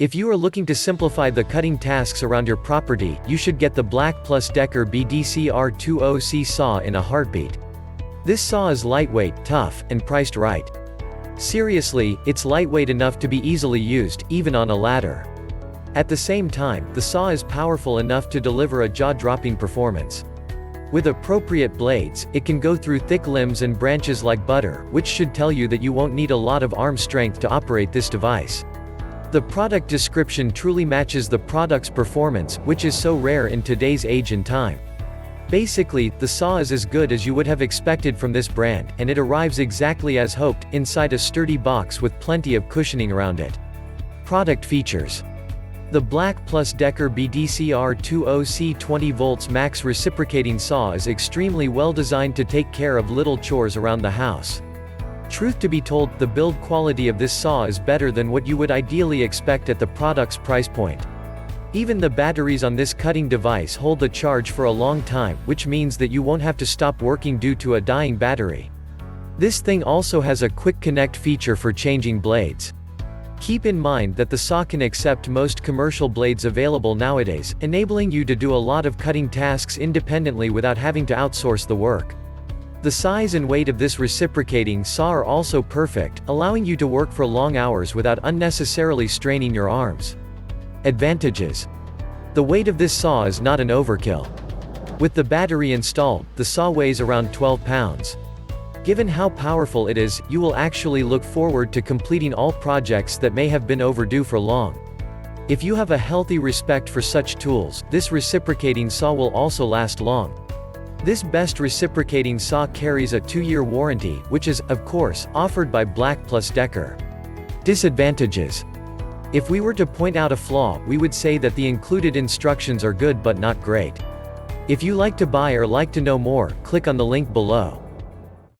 If you are looking to simplify the cutting tasks around your property, you should get the BLACK+DECKER BDCR20C saw in a heartbeat. This saw is lightweight, tough, and priced right. Seriously, it's lightweight enough to be easily used, even on a ladder. At the same time, the saw is powerful enough to deliver a jaw-dropping performance. With appropriate blades, it can go through thick limbs and branches like butter, which should tell you that you won't need a lot of arm strength to operate this device. The product description truly matches the product's performance, which is so rare in today's age and time. Basically, the saw is as good as you would have expected from this brand, and it arrives exactly as hoped, inside a sturdy box with plenty of cushioning around it. Product features. The BLACK+DECKER BDCR20C 20 volts max reciprocating saw is extremely well designed to take care of little chores around the house. Truth to be told, the build quality of this saw is better than what you would ideally expect at the product's price point. Even the batteries on this cutting device hold the charge for a long time, which means that you won't have to stop working due to a dying battery. This thing also has a quick connect feature for changing blades. Keep in mind that the saw can accept most commercial blades available nowadays, enabling you to do a lot of cutting tasks independently without having to outsource the work. The size and weight of this reciprocating saw are also perfect, allowing you to work for long hours without unnecessarily straining your arms. Advantages. The weight of this saw is not an overkill. With the battery installed, the saw weighs around 12 pounds. Given how powerful it is, you will actually look forward to completing all projects that may have been overdue for long. If you have a healthy respect for such tools, this reciprocating saw will also last long. This best reciprocating saw carries a 2-year warranty, which is, of course, offered by BLACK+DECKER. Disadvantages. If we were to point out a flaw, we would say that the included instructions are good but not great. If you like to buy or like to know more, click on the link below.